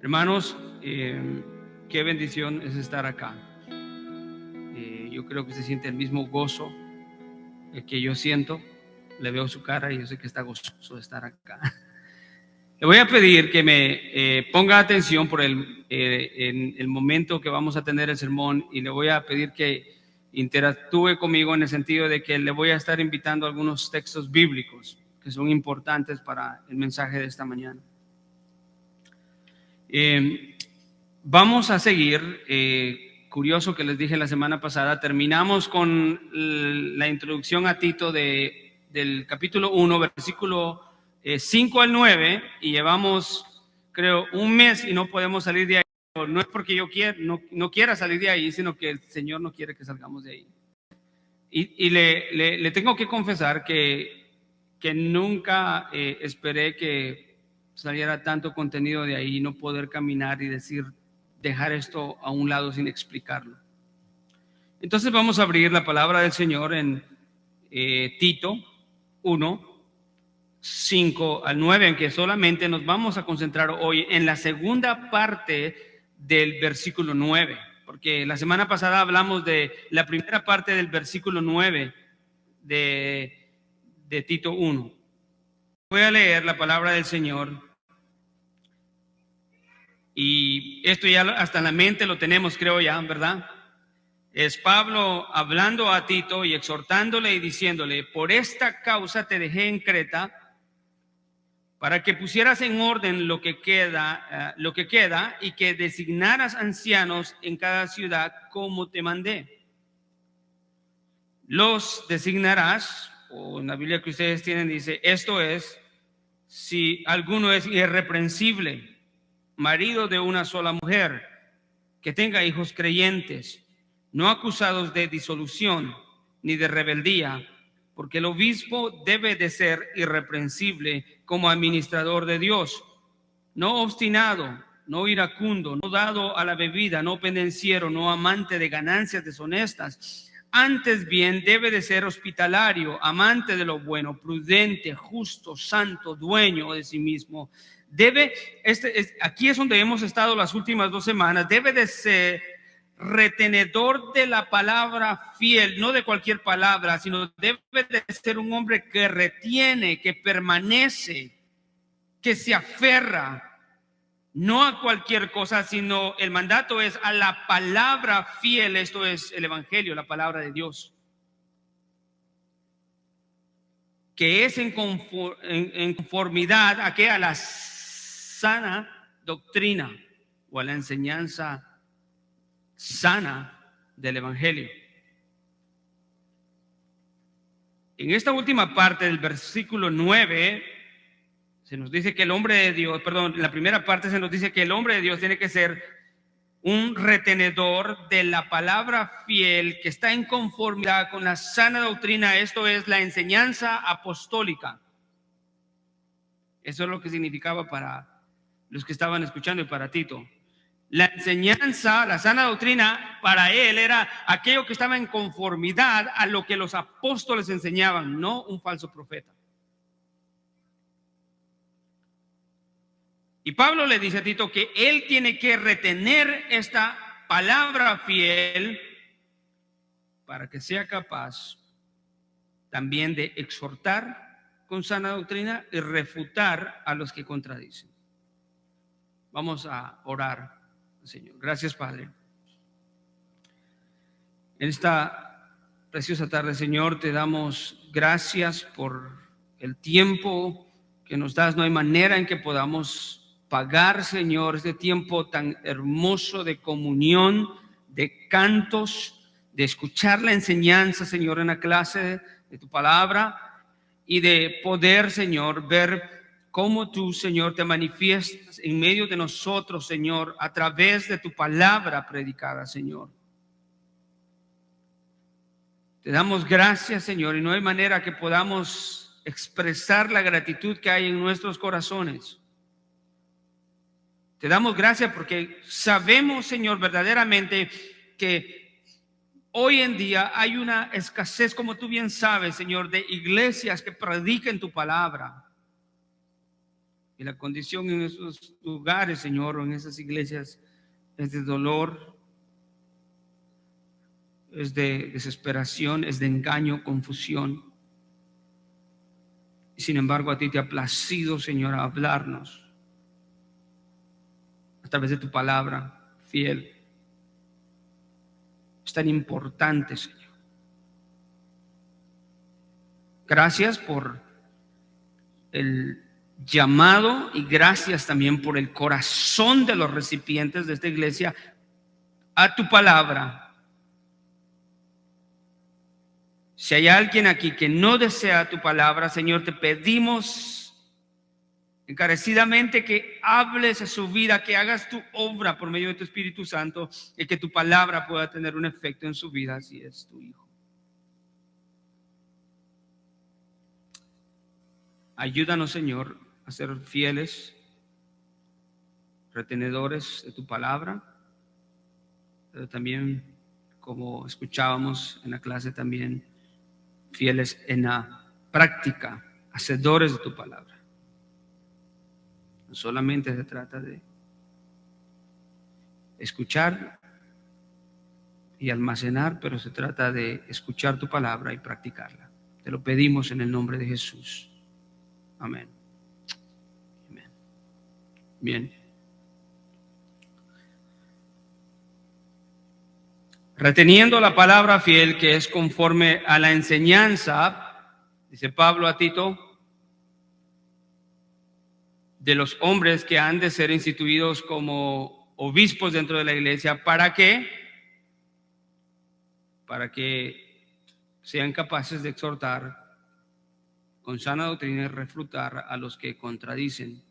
Hermanos, qué bendición es estar acá. Yo creo que se siente el mismo gozo que yo siento. Le veo su cara y yo sé que está gozoso de estar acá. Le voy a pedir que me ponga atención en el momento que vamos a tener el sermón, y le voy a pedir que interactúe conmigo en el sentido de que le voy a estar invitando a algunos textos bíblicos que son importantes para el mensaje de esta mañana. Vamos a seguir, curioso que les dije la semana pasada, terminamos con la introducción a Tito del capítulo 1, versículo 5 al 9, y llevamos, creo, un mes y no podemos salir de ahí. No es porque yo no quiera salir de ahí, sino que el Señor no quiere que salgamos de ahí. Y le tengo que confesar que nunca esperé que saliera tanto contenido de ahí y no poder caminar y dejar esto a un lado sin explicarlo. Entonces vamos a abrir la palabra del Señor en Tito 1, 5 al 9, en que solamente nos vamos a concentrar hoy en la segunda parte del versículo 9, porque la semana pasada hablamos de la primera parte del versículo 9 de Tito 1. Voy a leer la palabra del Señor, y esto ya hasta en la mente lo tenemos, creo ya, ¿verdad? Es Pablo hablando a Tito y exhortándole y diciéndole: por esta causa te dejé en Creta, para que pusieras en orden lo que queda y que designaras ancianos en cada ciudad como te mandé. Los designarás, o en la Biblia que ustedes tienen dice, esto es, si alguno es irreprensible, marido de una sola mujer, que tenga hijos creyentes, no acusados de disolución ni de rebeldía, porque el obispo debe de ser irreprensible como administrador de Dios, no obstinado, no iracundo, no dado a la bebida, no pendenciero, no amante de ganancias deshonestas. Antes bien debe de ser hospitalario, amante de lo bueno, prudente, justo, santo, dueño de sí mismo. Aquí es donde hemos estado las últimas 2 semanas. Debe de ser retenedor de la palabra, fiel, no de cualquier palabra, sino debe de ser un hombre que retiene, que permanece, que se aferra, no a cualquier cosa, sino el mandato es a la palabra fiel. Esto es el evangelio, la palabra de Dios, que es en conformidad a la sana doctrina o a la enseñanza sana del evangelio. En esta última parte del versículo 9 se nos dice que el hombre de Dios, en la primera parte se nos dice que el hombre de Dios tiene que ser un retenedor de la palabra fiel, que está en conformidad con la sana doctrina. Esto es la enseñanza apostólica. Eso es lo que significaba para los que estaban escuchando y para Tito. La enseñanza, la sana doctrina, para él era aquello que estaba en conformidad a lo que los apóstoles enseñaban, no un falso profeta. Y Pablo le dice a Tito que él tiene que retener esta palabra fiel para que sea capaz también de exhortar con sana doctrina y refutar a los que contradicen. Vamos a orar, Señor. Gracias, Padre. En esta preciosa tarde, Señor, te damos gracias por el tiempo que nos das. No hay manera en que podamos pagar, Señor, este tiempo tan hermoso de comunión, de cantos, de escuchar la enseñanza, Señor, en la clase de tu palabra, y de poder, Señor, ver cómo tú, Señor, te manifiestas en medio de nosotros, Señor, a través de tu palabra predicada, Señor. Te damos gracias, Señor, y no hay manera que podamos expresar la gratitud que hay en nuestros corazones. Te damos gracias porque sabemos, Señor, verdaderamente que hoy en día hay una escasez, como tú bien sabes, Señor, de iglesias que prediquen tu palabra. Y la condición en esos lugares, Señor, o en esas iglesias, es de dolor, es de desesperación, es de engaño, confusión. Y sin embargo, a ti te ha placido, Señor, a hablarnos a través de tu palabra fiel. Es tan importante, Señor. Gracias por el llamado y gracias también por el corazón de los recipientes de esta iglesia a tu palabra. Si hay alguien aquí que no desea tu palabra, Señor, te pedimos encarecidamente que hables a su vida, que hagas tu obra por medio de tu Espíritu Santo y que tu palabra pueda tener un efecto en su vida si es tu hijo. Ayúdanos, Señor, a ser fieles, retenedores de tu palabra, pero también, como escuchábamos en la clase, también fieles en la práctica, hacedores de tu palabra. No solamente se trata de escuchar y almacenar, pero se trata de escuchar tu palabra y practicarla. Te lo pedimos en el nombre de Jesús. Amén. Amén. Bien. Reteniendo la palabra fiel que es conforme a la enseñanza, dice Pablo a Tito, de los hombres que han de ser instituidos como obispos dentro de la iglesia. ¿Para qué? Para que sean capaces de exhortar con sana doctrina y refutar a los que contradicen.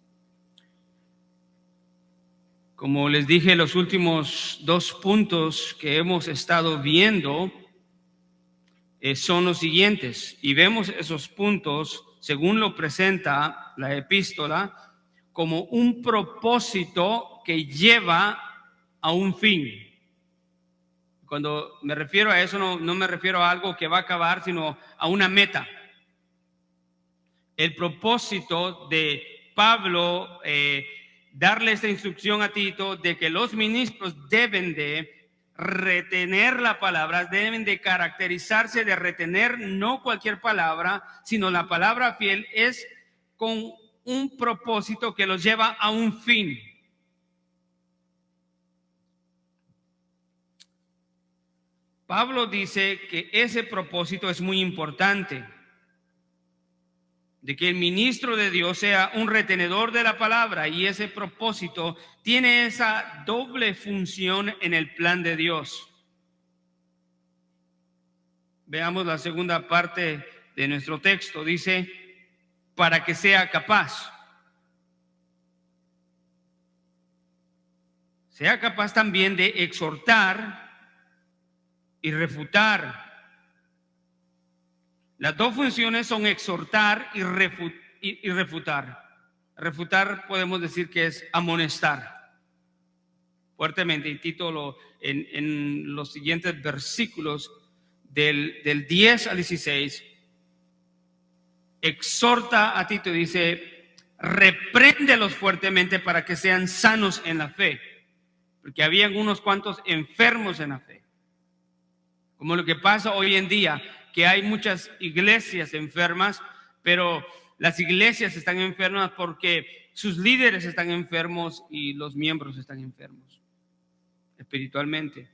Como les dije, los últimos 2 puntos que hemos estado viendo son los siguientes, y vemos esos puntos, según lo presenta la epístola, como un propósito que lleva a un fin. Cuando me refiero a eso, no me refiero a algo que va a acabar, sino a una meta. El propósito de Pablo darle esta instrucción a Tito de que los ministros deben de retener la palabra, deben de caracterizarse de retener no cualquier palabra, sino la palabra fiel, es con un propósito que los lleva a un fin. Pablo dice que ese propósito es muy importante, de que el ministro de Dios sea un retenedor de la palabra, y ese propósito tiene esa doble función en el plan de Dios. Veamos la segunda parte de nuestro texto. Dice, para que sea capaz. Sea capaz también de exhortar y refutar. Las 2 funciones son exhortar y refutar. Refutar podemos decir que es amonestar fuertemente. Y Tito en los siguientes versículos del 10 al 16 exhorta a Tito y dice, repréndelos fuertemente para que sean sanos en la fe, porque habían unos cuantos enfermos en la fe, como lo que pasa hoy en día, que hay muchas iglesias enfermas, pero las iglesias están enfermas porque sus líderes están enfermos y los miembros están enfermos espiritualmente.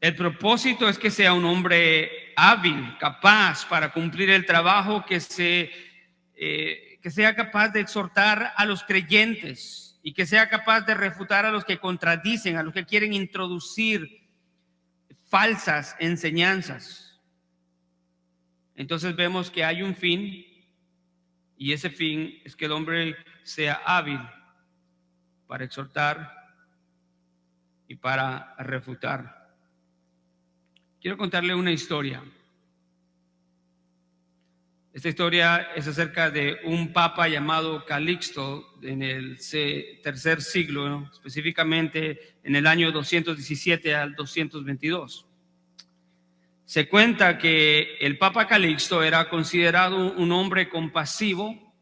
El propósito es que sea un hombre hábil, capaz para cumplir el trabajo, que sea capaz de exhortar a los creyentes y que sea capaz de refutar a los que contradicen, a los que quieren introducir falsas enseñanzas. Entonces vemos que hay un fin, y ese fin es que el hombre sea hábil para exhortar y para refutar. Quiero contarle una historia. Esta historia es acerca de un papa llamado Calixto en el tercer siglo, ¿no? Específicamente en el año 217 al 222. Se cuenta que el Papa Calixto era considerado un hombre compasivo,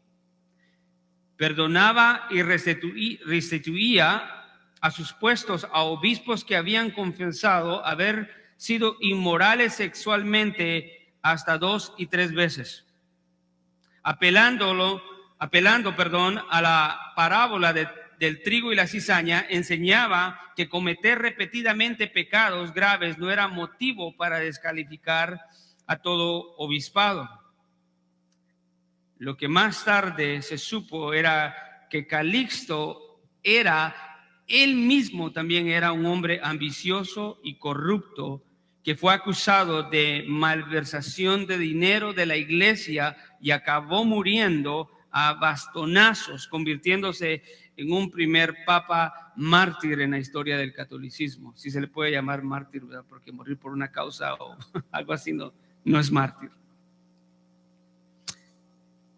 perdonaba y restituía a sus puestos a obispos que habían confesado haber sido inmorales sexualmente hasta 2 y 3 veces, apelando, a la parábola del trigo y la cizaña. Enseñaba que cometer repetidamente pecados graves no era motivo para descalificar a todo obispado. Lo que más tarde se supo era que Calixto él mismo también era un hombre ambicioso y corrupto, que fue acusado de malversación de dinero de la iglesia y acabó muriendo a bastonazos, convirtiéndose en un primer papa mártir en la historia del catolicismo. Si se le puede llamar mártir, ¿verdad? Porque morir por una causa o algo así no es mártir.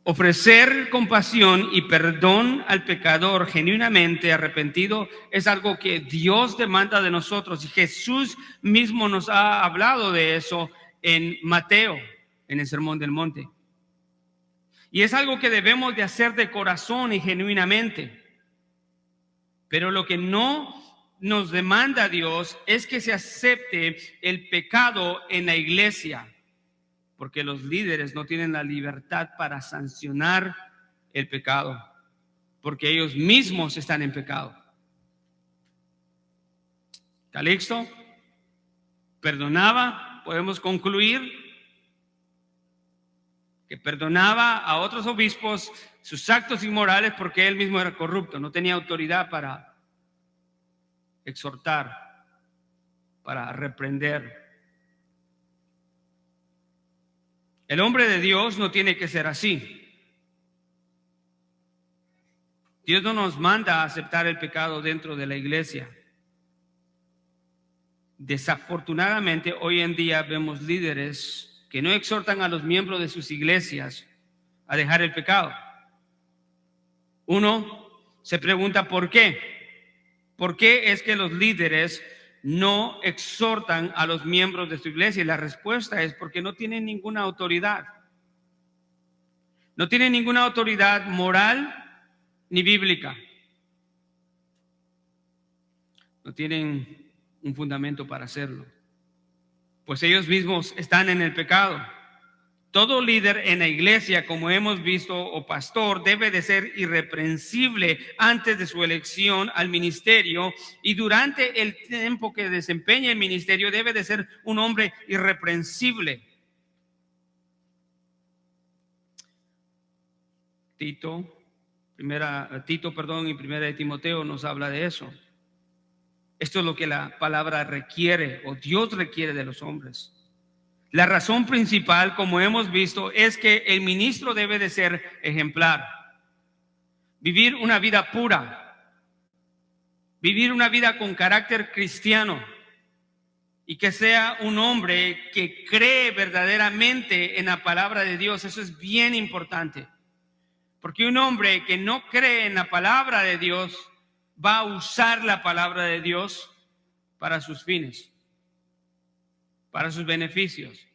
Ofrecer compasión y perdón al pecador genuinamente arrepentido es algo que Dios demanda de nosotros, y Jesús mismo nos ha hablado de eso en Mateo, en el Sermón del Monte. Y es algo que debemos de hacer de corazón y genuinamente. Pero lo que no nos demanda Dios es que se acepte el pecado en la iglesia, porque los líderes no tienen la libertad para sancionar el pecado, porque ellos mismos están en pecado. Calixto perdonaba, podemos concluir que perdonaba a otros obispos sus actos inmorales porque él mismo era corrupto, no tenía autoridad para exhortar, para reprender. El hombre de Dios no tiene que ser así. Dios no nos manda a aceptar el pecado dentro de la iglesia. Desafortunadamente, hoy en día vemos líderes que no exhortan a los miembros de sus iglesias a dejar el pecado. Uno se pregunta ¿por qué? ¿Por qué es que los líderes no exhortan a los miembros de su iglesia? Y la respuesta es porque no tienen ninguna autoridad. No tienen ninguna autoridad moral ni bíblica. No tienen un fundamento para hacerlo, pues ellos mismos están en el pecado. Todo líder en la iglesia, como hemos visto, o pastor, debe de ser irreprensible antes de su elección al ministerio, y durante el tiempo que desempeña el ministerio debe de ser un hombre irreprensible. Y primera de Timoteo nos habla de eso. Esto es lo que la palabra requiere, o Dios requiere de los hombres. La razón principal, como hemos visto, es que el ministro debe de ser ejemplar, vivir una vida pura, vivir una vida con carácter cristiano, y que sea un hombre que cree verdaderamente en la palabra de Dios. Eso es bien importante, porque un hombre que no cree en la palabra de Dios va a usar la palabra de Dios para sus fines, para sus beneficios.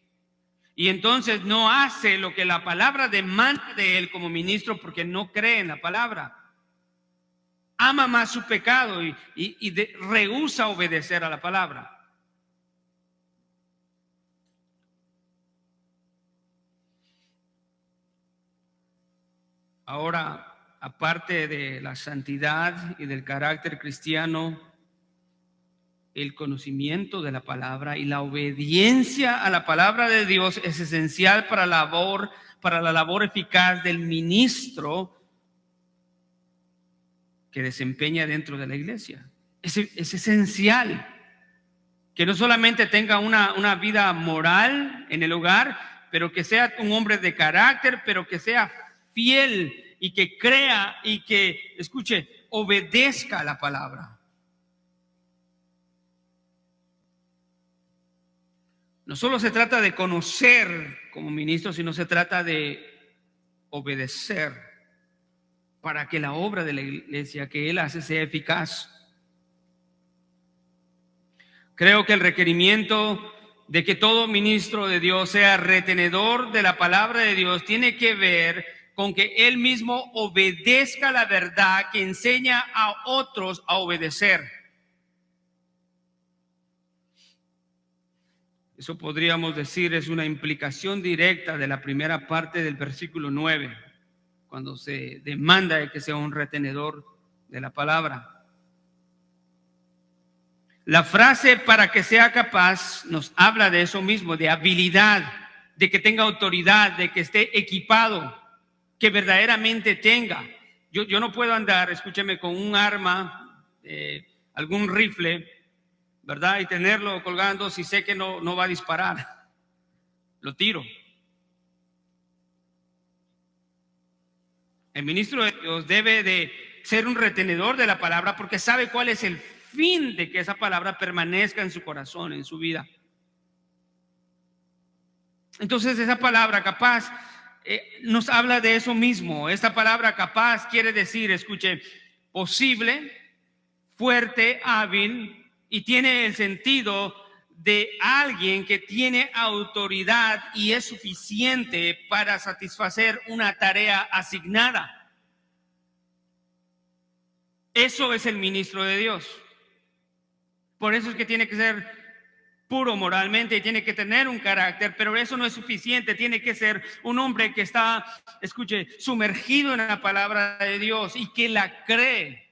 Y entonces no hace lo que la palabra demanda de él como ministro, porque no cree en la palabra. Ama más su pecado y rehúsa obedecer a la palabra. Ahora, aparte de la santidad y del carácter cristiano, el conocimiento de la palabra y la obediencia a la palabra de Dios es esencial para la labor eficaz del ministro que desempeña dentro de la iglesia. Es esencial que no solamente tenga una vida moral en el hogar, pero que sea un hombre de carácter, pero que sea fiel y que crea y que, escuche, obedezca a la palabra. No solo se trata de conocer como ministro, sino se trata de obedecer para que la obra de la iglesia que él hace sea eficaz. Creo que el requerimiento de que todo ministro de Dios sea retenedor de la palabra de Dios tiene que ver con que él mismo obedezca la verdad que enseña a otros a obedecer. Eso podríamos decir es una implicación directa de la primera parte del versículo 9, cuando se demanda de que sea un retenedor de la palabra. La frase para que sea capaz nos habla de eso mismo, de habilidad, de que tenga autoridad, de que esté equipado, que verdaderamente tenga. Yo no puedo andar, escúcheme, con un arma, algún rifle, ¿verdad? Y tenerlo colgando si sé que no va a disparar. Lo tiro. El ministro de Dios debe de ser un retenedor de la palabra porque sabe cuál es el fin de que esa palabra permanezca en su corazón, en su vida. Entonces esa palabra capaz nos habla de eso mismo. Esta palabra capaz quiere decir, escuche, posible, fuerte, hábil, y tiene el sentido de alguien que tiene autoridad y es suficiente para satisfacer una tarea asignada. Eso es el ministro de Dios. Por eso es que tiene que ser puro moralmente y tiene que tener un carácter, pero eso no es suficiente. Tiene que ser un hombre que está, escuche, sumergido en la palabra de Dios y que la cree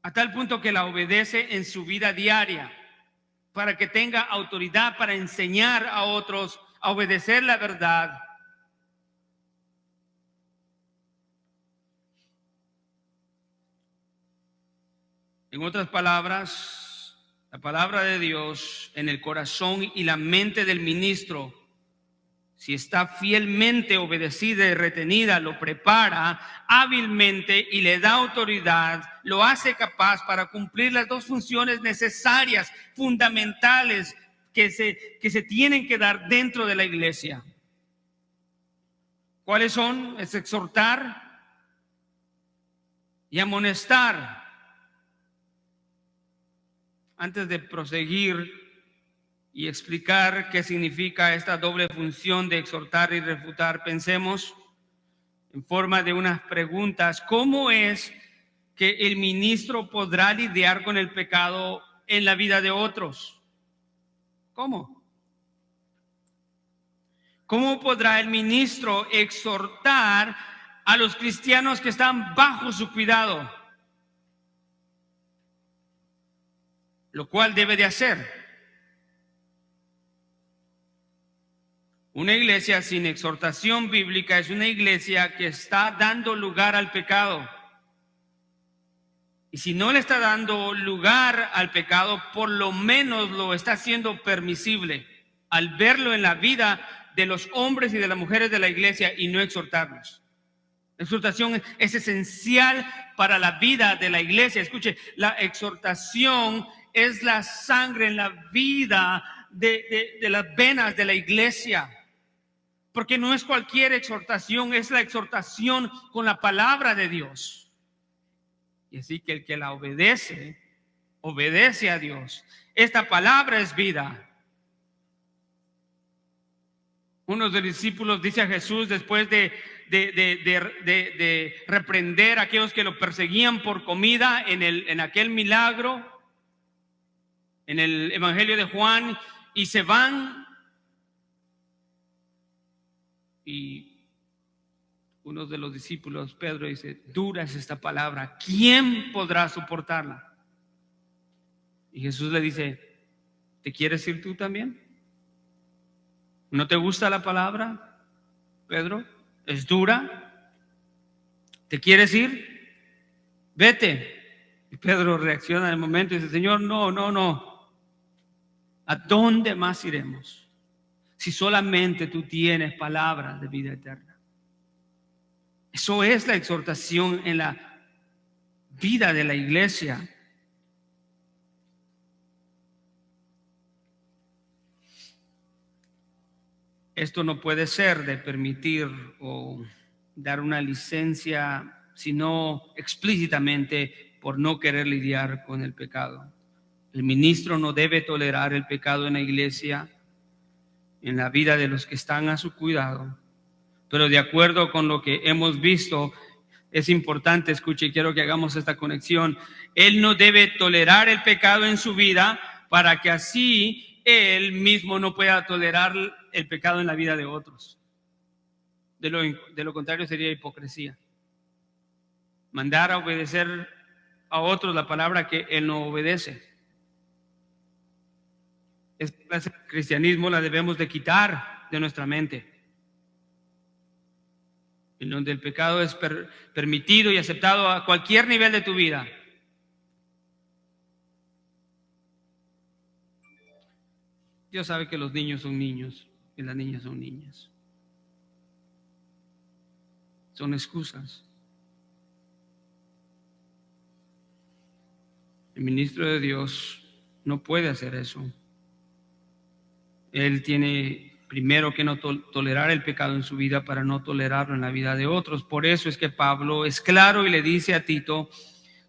a tal punto que la obedece en su vida diaria, para que tenga autoridad para enseñar a otros a obedecer la verdad. En otras palabras, la palabra de Dios en el corazón y la mente del ministro, si está fielmente obedecida y retenida, lo prepara hábilmente y le da autoridad, lo hace capaz para cumplir las dos funciones necesarias, fundamentales, que se tienen que dar dentro de la iglesia. ¿Cuáles son? Es exhortar y amonestar. Antes de proseguir y explicar qué significa esta doble función de exhortar y refutar, pensemos en forma de unas preguntas. ¿Cómo es que el ministro podrá lidiar con el pecado en la vida de otros? ¿Cómo? ¿Cómo podrá el ministro exhortar a los cristianos que están bajo su cuidado? Lo cual debe de hacer. Una iglesia sin exhortación bíblica es una iglesia que está dando lugar al pecado. Y si no le está dando lugar al pecado, por lo menos lo está haciendo permisible al verlo en la vida de los hombres y de las mujeres de la iglesia y no exhortarlos. La exhortación es esencial para la vida de la iglesia. Escuche, la exhortación es la sangre en la vida de las venas de la iglesia. Porque no es cualquier exhortación, es la exhortación con la palabra de Dios. Y así que el que la obedece, obedece a Dios. Esta palabra es vida. Uno de los discípulos dice a Jesús, después de reprender a aquellos que lo perseguían por comida en aquel milagro, en el Evangelio de Juan, y se van. Y uno de los discípulos, Pedro, dice: dura es esta palabra, ¿quién podrá soportarla? Y Jesús le dice: ¿te quieres ir tú también? ¿No te gusta la palabra, Pedro? ¿Es dura? ¿Te quieres ir? Vete. Y Pedro reacciona en el momento y dice: Señor, no. ¿A dónde más iremos si solamente tú tienes palabras de vida eterna? Eso es la exhortación en la vida de la iglesia. Esto no puede ser de permitir o dar una licencia, sino explícitamente por no querer lidiar con el pecado. El ministro no debe tolerar el pecado en la iglesia, en la vida de los que están a su cuidado. Pero de acuerdo con lo que hemos visto, es importante, escuche, quiero que hagamos esta conexión. Él no debe tolerar el pecado en su vida para que así él mismo no pueda tolerar el pecado en la vida de otros. De lo contrario sería hipocresía. Mandar a obedecer a otros la palabra que él no obedece. Esta clase de cristianismo la debemos de quitar de nuestra mente, en donde el pecado es permitido y aceptado a cualquier nivel de tu vida. Dios sabe que los niños son niños y las niñas son niñas. Son excusas. El ministro de Dios no puede hacer eso. Él tiene primero que no tolerar el pecado en su vida para no tolerarlo en la vida de otros. Por eso es que Pablo es claro y le dice a Tito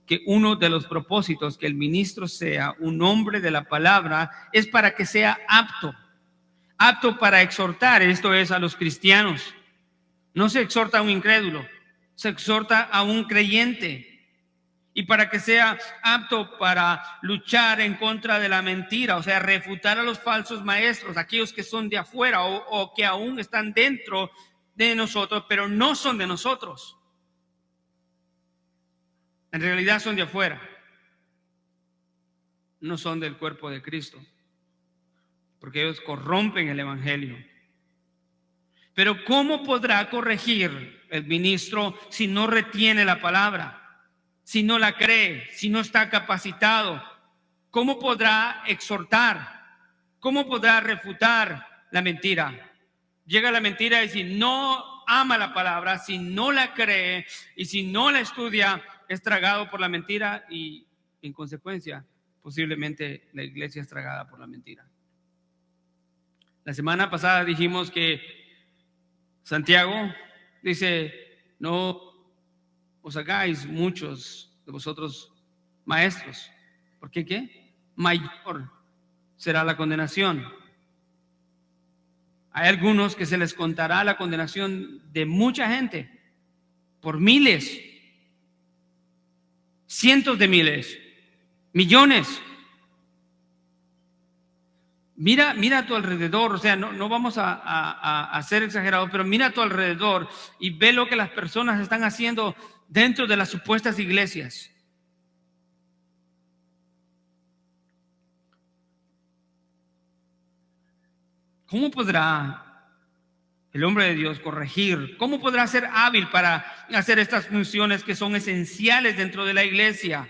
que uno de los propósitos que el ministro sea un hombre de la palabra es para que sea apto para exhortar, esto es, a los cristianos. No se exhorta a un incrédulo, se exhorta a un creyente. Y para que sea apto para luchar en contra de la mentira, o sea, refutar a los falsos maestros, aquellos que son de afuera o que aún están dentro de nosotros, pero no son de nosotros. En realidad son de afuera, no son del cuerpo de Cristo, porque ellos corrompen el evangelio. Pero ¿cómo podrá corregir el ministro si no retiene la palabra? Si no la cree, si no está capacitado? ¿Cómo podrá exhortar? ¿Cómo podrá refutar la mentira? Llega la mentira y si no ama la palabra, si no la cree y si no la estudia, es tragado por la mentira y en consecuencia posiblemente la iglesia es tragada por la mentira. La semana pasada dijimos que Santiago dice: no os hagáis muchos de vosotros maestros, porque ¿qué? Mayor será la condenación. Hay algunos que se les contará la condenación de mucha gente, por miles, cientos de miles, millones. Mira a tu alrededor, o sea, no vamos a ser exagerados, pero mira a tu alrededor y ve lo que las personas están haciendo dentro de las supuestas iglesias. ¿Cómo podrá el hombre de Dios corregir? ¿Cómo podrá ser hábil para hacer estas funciones que son esenciales dentro de la iglesia?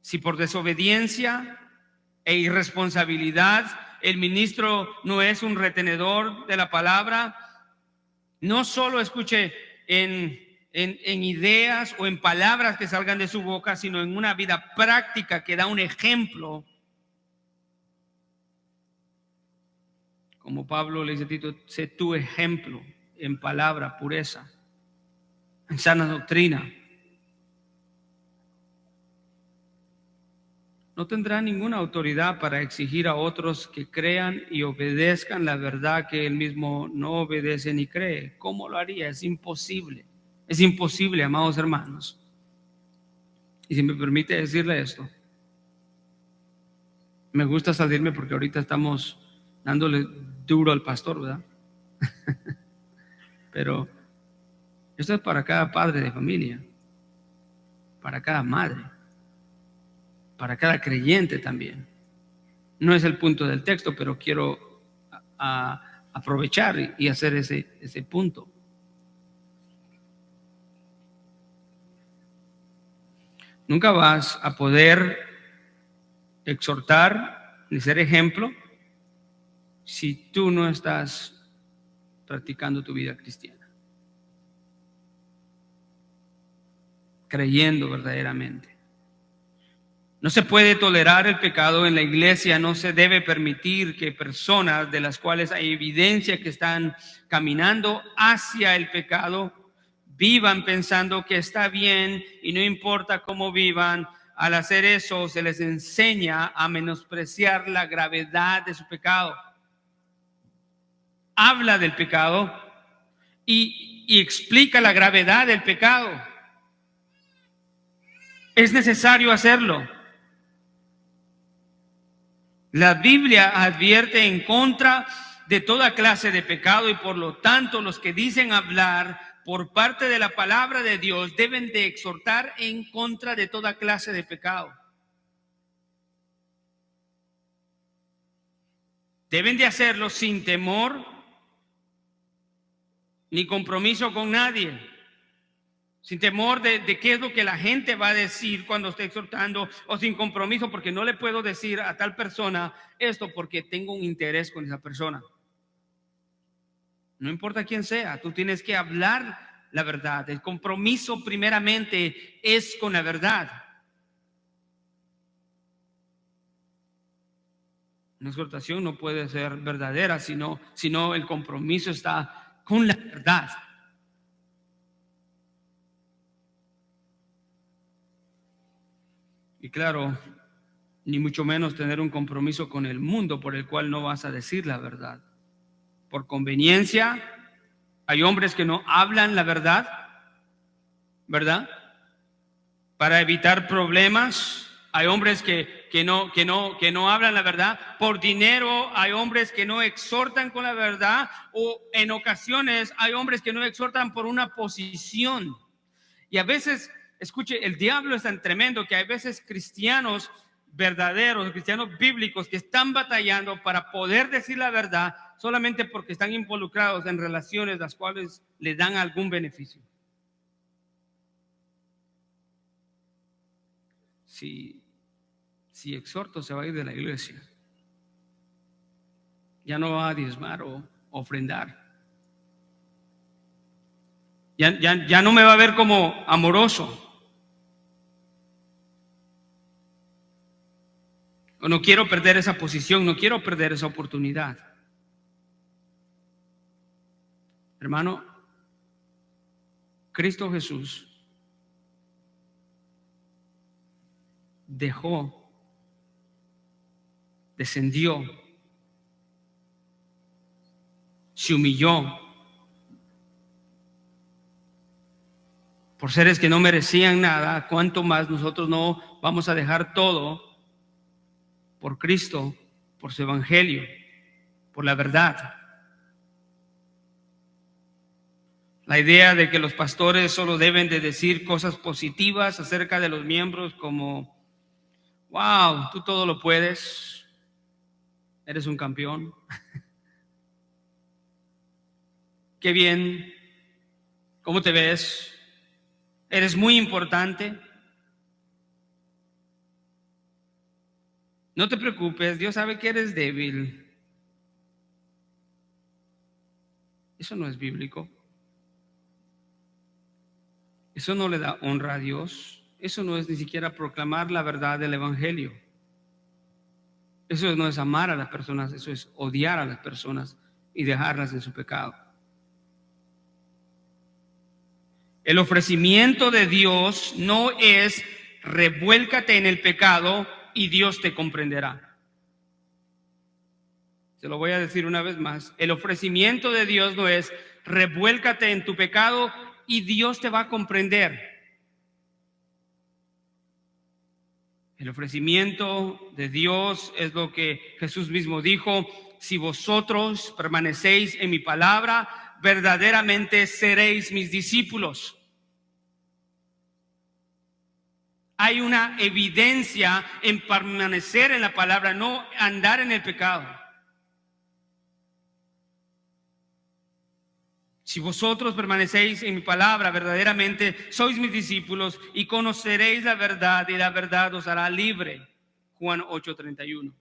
Si por desobediencia e irresponsabilidad el ministro no es un retenedor de la palabra, no solo escuche en ideas o en palabras que salgan de su boca, sino en una vida práctica que da un ejemplo. Como Pablo le dice a Tito: sé tu ejemplo en palabra, pureza, en sana doctrina. No tendrá ninguna autoridad para exigir a otros que crean y obedezcan la verdad que él mismo no obedece ni cree. ¿Cómo lo haría? Es imposible. Es imposible, amados hermanos. Y si me permite decirle esto, me gusta salirme porque ahorita estamos dándole duro al pastor, ¿verdad? Pero esto es para cada padre de familia, para cada madre, para cada creyente también. No es el punto del texto, pero quiero aprovechar y hacer ese punto. Nunca vas a poder exhortar ni ser ejemplo si tú no estás practicando tu vida cristiana, creyendo verdaderamente. No se puede tolerar el pecado en la iglesia, no se debe permitir que personas de las cuales hay evidencia que están caminando hacia el pecado vivan pensando que está bien y no importa cómo vivan, al hacer eso se les enseña a menospreciar la gravedad de su pecado. Habla del pecado y explica la gravedad del pecado. Es necesario hacerlo. La Biblia advierte en contra de toda clase de pecado y por lo tanto los que dicen hablar por parte de la palabra de Dios deben de exhortar en contra de toda clase de pecado. Deben de hacerlo sin temor ni compromiso con nadie, sin temor de qué es lo que la gente va a decir cuando esté exhortando, o sin compromiso porque no le puedo decir a tal persona esto porque tengo un interés con esa persona. No importa quién sea, tú tienes que hablar la verdad. El compromiso primeramente es con la verdad. Una exhortación no puede ser verdadera sino el compromiso está con la verdad. Y claro, ni mucho menos tener un compromiso con el mundo por el cual no vas a decir la verdad. Por conveniencia, hay hombres que no hablan la verdad, ¿verdad? Para evitar problemas, hay hombres que no hablan la verdad. Por dinero, hay hombres que no exhortan con la verdad, o en ocasiones hay hombres que no exhortan por una posición. Y a veces, escuche, el diablo es tan tremendo que hay veces cristianos verdaderos, cristianos bíblicos que están batallando para poder decir la verdad solamente porque están involucrados en relaciones las cuales le dan algún beneficio. Si exhorto, se va a ir de la iglesia. Ya no va a diezmar o ofrendar. Ya no me va a ver como amoroso. O no quiero perder esa posición, no quiero perder esa oportunidad. Hermano, Cristo Jesús descendió, se humilló por seres que no merecían nada. ¿Cuánto más nosotros no vamos a dejar todo por Cristo, por su evangelio, por la verdad? La idea de que los pastores solo deben de decir cosas positivas acerca de los miembros como: wow, tú todo lo puedes, eres un campeón, qué bien, ¿cómo te ves? Eres muy importante. No te preocupes, Dios sabe que eres débil. Eso no es bíblico. Eso no le da honra a Dios. Eso no es ni siquiera proclamar la verdad del evangelio. Eso no es amar a las personas, eso es odiar a las personas y dejarlas en su pecado. El ofrecimiento de Dios no es: revuélcate en el pecado y Dios te comprenderá. Se lo voy a decir una vez más. El ofrecimiento de Dios no es: revuélcate en tu pecado y Dios te va a comprender. El ofrecimiento de Dios es lo que Jesús mismo dijo: si vosotros permanecéis en mi palabra, verdaderamente seréis mis discípulos. Hay una evidencia en permanecer en la palabra, no andar en el pecado. Si vosotros permanecéis en mi palabra, verdaderamente sois mis discípulos y conoceréis la verdad y la verdad os hará libre. Juan 8:31.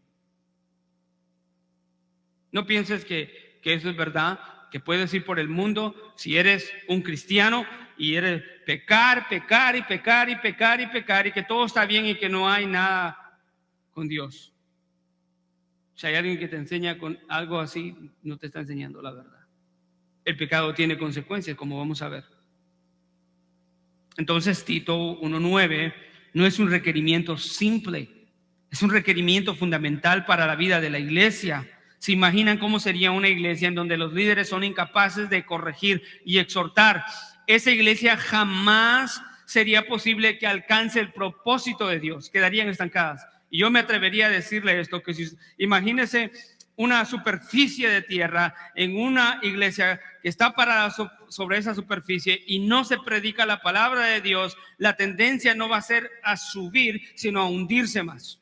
No pienses que eso es verdad, que puedes ir por el mundo si eres un cristiano y eres pecar y que todo está bien y que no hay nada con Dios. Si hay alguien que te enseña con algo así, no te está enseñando la verdad. El pecado tiene consecuencias, como vamos a ver. Entonces Tito 1:9 no es un requerimiento simple, es un requerimiento fundamental para la vida de la iglesia. ¿Se imaginan cómo sería una iglesia en donde los líderes son incapaces de corregir y exhortar? Esa iglesia jamás sería posible que alcance el propósito de Dios, quedarían estancadas. Y yo me atrevería a decirle esto, que si imagínese una superficie de tierra en una iglesia que está parada sobre esa superficie y no se predica la palabra de Dios, la tendencia no va a ser a subir, sino a hundirse más.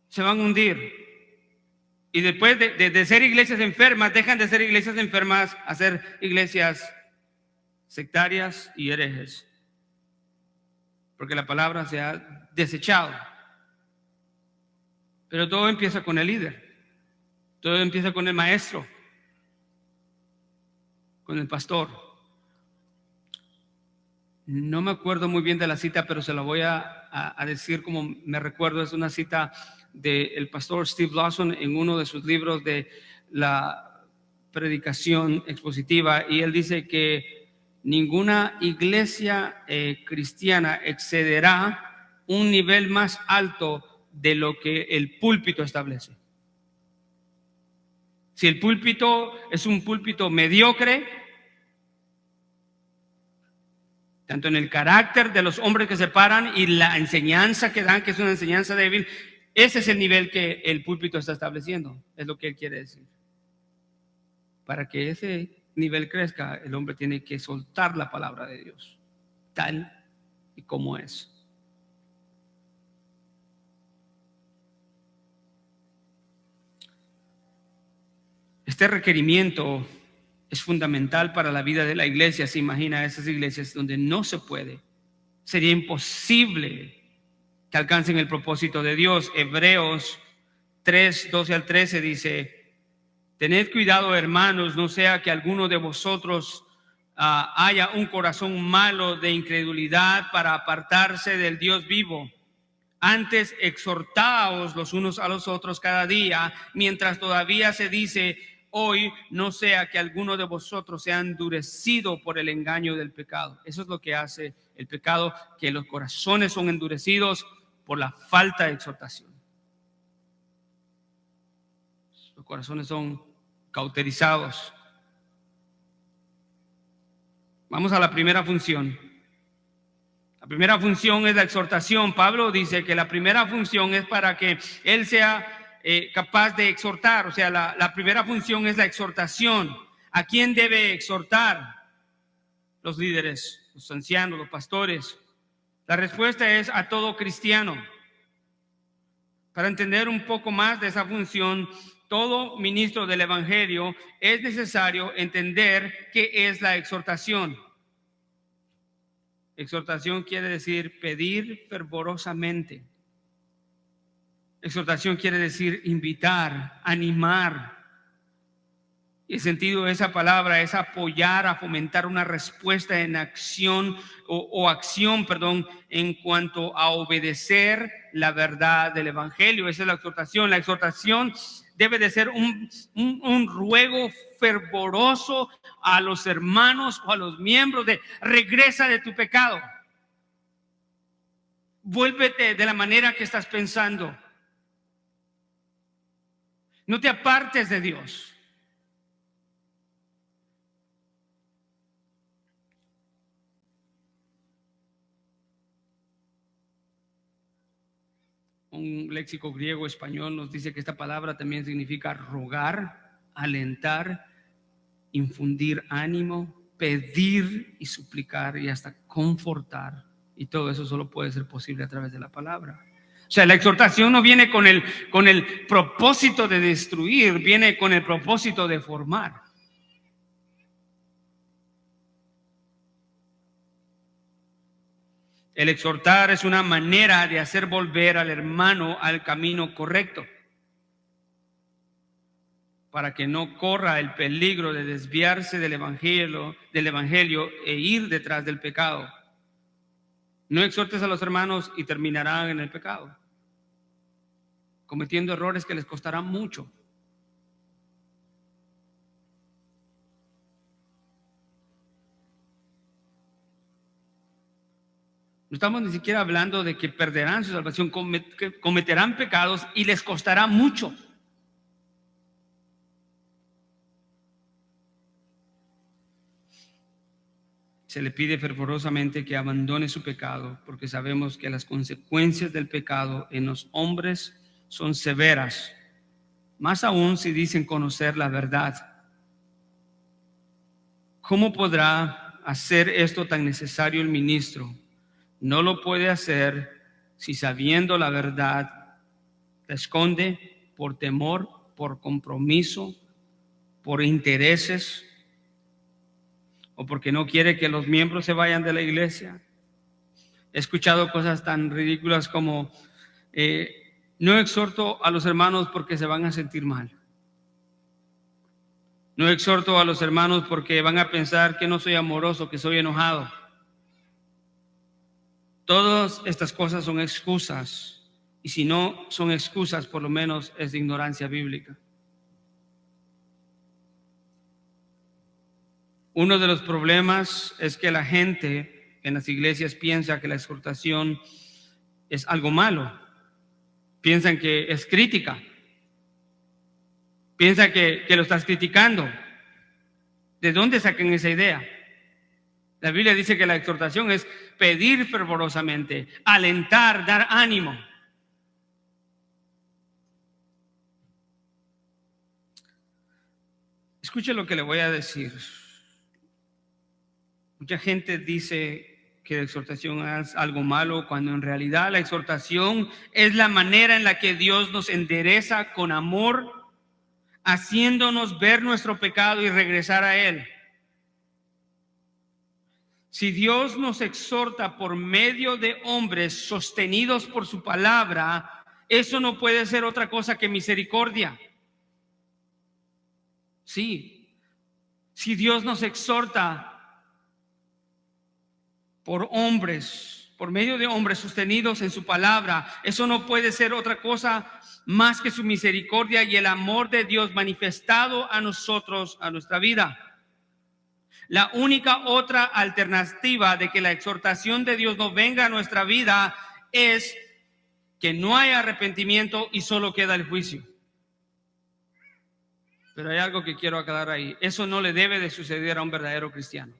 Se van a hundir. Y después de ser iglesias enfermas, dejan de ser iglesias enfermas a ser iglesias sectarias y herejes, porque la palabra se ha desechado. Pero todo empieza con el líder, todo empieza con el maestro, con el pastor. No me acuerdo muy bien de la cita, pero se la voy a decir como me recuerdo. Es una cita del pastor Steve Lawson en uno de sus libros de la predicación expositiva, y él dice que ninguna iglesia cristiana excederá un nivel más alto de lo que el púlpito establece. Si el púlpito es un púlpito mediocre, tanto en el carácter de los hombres que se paran y la enseñanza que dan, que es una enseñanza débil, ese es el nivel que el púlpito está estableciendo, es lo que él quiere decir. Para que ese nivel crezca, el hombre tiene que soltar la palabra de Dios, tal y como es. Este requerimiento es fundamental para la vida de la iglesia. Se imagina esas iglesias donde no se puede, sería imposible que alcancen el propósito de Dios. Hebreos 3, 12 al 13 dice: tened cuidado, hermanos, no sea que alguno de vosotros haya un corazón malo de incredulidad para apartarse del Dios vivo. Antes exhortaos los unos a los otros cada día, mientras todavía se dice hoy, no sea que alguno de vosotros sea endurecido por el engaño del pecado. Eso es lo que hace el pecado, que los corazones son endurecidos por la falta de exhortación. Los corazones son cauterizados. Vamos a la primera función. La primera función es la exhortación. Pablo dice que la primera función es para que él sea capaz de exhortar. O sea, la primera función es la exhortación. ¿A quién debe exhortar? Los líderes, los ancianos, los pastores. La respuesta es a todo cristiano. Para entender un poco más de esa función, todo ministro del evangelio, es necesario entender qué es la exhortación. Exhortación quiere decir pedir fervorosamente. Exhortación quiere decir invitar, animar. Y el sentido de esa palabra es apoyar, a fomentar una respuesta en acción acción, en cuanto a obedecer la verdad del evangelio. Esa es la exhortación. La exhortación debe de ser un ruego fervoroso a los hermanos o a los miembros de: regresa de tu pecado, vuélvete de la manera que estás pensando, no te apartes de Dios. Un léxico griego español nos dice que esta palabra también significa rogar, alentar, infundir ánimo, pedir y suplicar y hasta confortar. Y todo eso solo puede ser posible a través de la palabra. O sea, la exhortación no viene con el propósito de destruir, viene con el propósito de formar. El exhortar es una manera de hacer volver al hermano al camino correcto, para que no corra el peligro de desviarse del evangelio e ir detrás del pecado. No exhortes a los hermanos y terminarán en el pecado, cometiendo errores que les costarán mucho. No estamos ni siquiera hablando de que perderán su salvación, que cometerán pecados y les costará mucho. Se le pide fervorosamente que abandone su pecado, porque sabemos que las consecuencias del pecado en los hombres son severas, más aún si dicen conocer la verdad. ¿Cómo podrá hacer esto tan necesario el ministro? No lo puede hacer si, sabiendo la verdad, la esconde por temor, por compromiso, por intereses, o porque no quiere que los miembros se vayan de la iglesia. He escuchado cosas tan ridículas como no exhorto a los hermanos porque se van a sentir mal. No exhorto a los hermanos porque van a pensar que no soy amoroso, que soy enojado. Todas estas cosas son excusas, y si no son excusas, por lo menos es de ignorancia bíblica. Uno de los problemas es que la gente en las iglesias piensa que la exhortación es algo malo. Piensan que es crítica. Piensan que lo estás criticando. ¿De dónde sacan esa idea? La Biblia dice que la exhortación es pedir fervorosamente, alentar, dar ánimo. Escuche lo que le voy a decir. Mucha gente dice que la exhortación es algo malo, cuando en realidad la exhortación es la manera en la que Dios nos endereza con amor, haciéndonos ver nuestro pecado y regresar a Él. Si Dios nos exhorta por medio de hombres sostenidos por su palabra, eso no puede ser otra cosa que misericordia. Sí, si Dios nos exhorta por hombres, por medio de hombres sostenidos en su palabra, eso no puede ser otra cosa más que su misericordia y el amor de Dios manifestado a nosotros, a nuestra vida. La única otra alternativa de que la exhortación de Dios no venga a nuestra vida es que no haya arrepentimiento y solo queda el juicio. Pero hay algo que quiero aclarar ahí. Eso no le debe de suceder a un verdadero cristiano.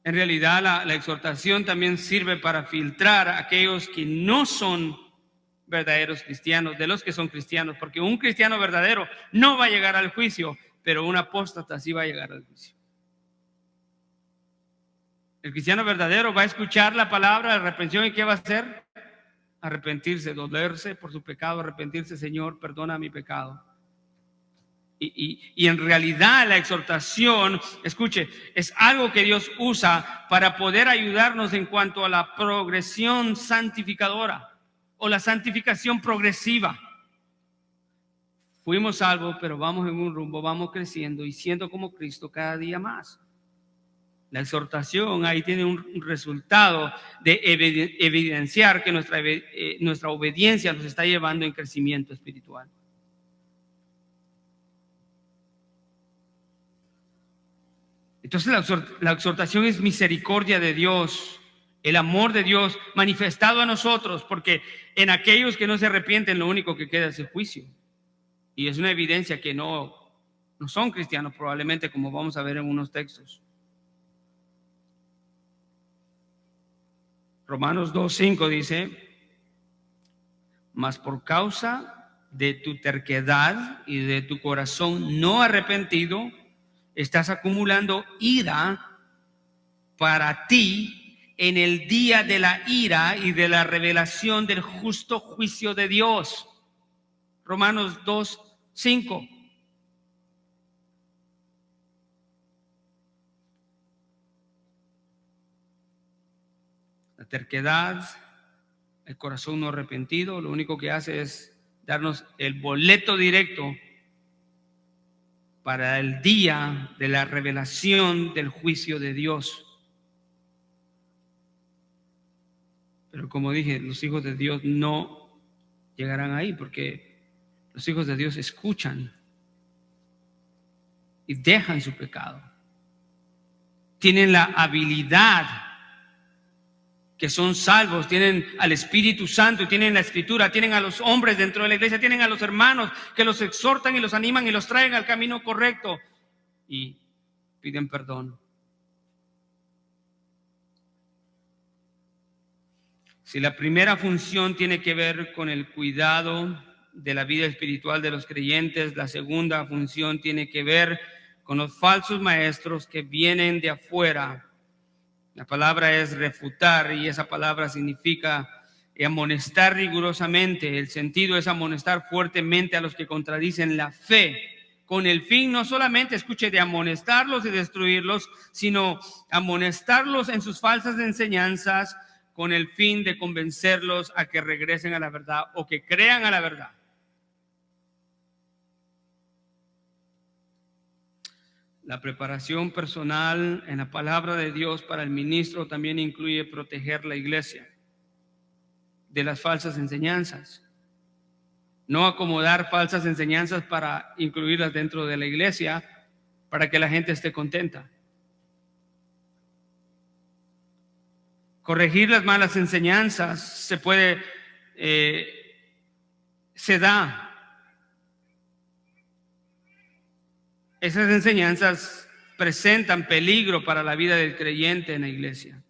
En realidad, la exhortación también sirve para filtrar a aquellos que no son verdaderos cristianos, de los que son cristianos, porque un cristiano verdadero no va a llegar al juicio, pero un apóstata sí va a llegar al juicio. El cristiano verdadero va a escuchar la palabra de reprensión y ¿qué va a hacer? Arrepentirse, dolerse por su pecado, arrepentirse, Señor, perdona mi pecado. Y en realidad la exhortación, escuche, es algo que Dios usa para poder ayudarnos en cuanto a la progresión santificadora o la santificación progresiva. Fuimos salvos, pero vamos en un rumbo, vamos creciendo y siendo como Cristo cada día más. La exhortación ahí tiene un resultado de evidenciar que nuestra obediencia nos está llevando en crecimiento espiritual. Entonces la exhortación es misericordia de Dios, el amor de Dios manifestado a nosotros, porque en aquellos que no se arrepienten lo único que queda es el juicio. Y es una evidencia que no son cristianos probablemente, como vamos a ver en unos textos. Romanos 2:5 dice: mas por causa de tu terquedad y de tu corazón no arrepentido, estás acumulando ira para ti en el día de la ira y de la revelación del justo juicio de Dios. Romanos 2:5. La terquedad, el corazón no arrepentido, lo único que hace es darnos el boleto directo para el día de la revelación del juicio de Dios. Pero como dije, los hijos de Dios no llegarán ahí, porque los hijos de Dios escuchan y dejan su pecado. Tienen la habilidad que son salvos, tienen al Espíritu Santo, y tienen la Escritura, tienen a los hombres dentro de la iglesia, tienen a los hermanos que los exhortan y los animan y los traen al camino correcto y piden perdón. Si la primera función tiene que ver con el cuidado de la vida espiritual de los creyentes, la segunda función tiene que ver con los falsos maestros que vienen de afuera. La palabra es refutar, y esa palabra significa amonestar rigurosamente. El sentido es amonestar fuertemente a los que contradicen la fe, con el fin no solamente, escuche, de amonestarlos y destruirlos, sino amonestarlos en sus falsas enseñanzas, con el fin de convencerlos a que regresen a la verdad o que crean a la verdad. La preparación personal en la palabra de Dios para el ministro también incluye proteger la iglesia de las falsas enseñanzas. No acomodar falsas enseñanzas para incluirlas dentro de la iglesia para que la gente esté contenta. Corregir las malas enseñanzas se da. Esas enseñanzas presentan peligro para la vida del creyente en la iglesia.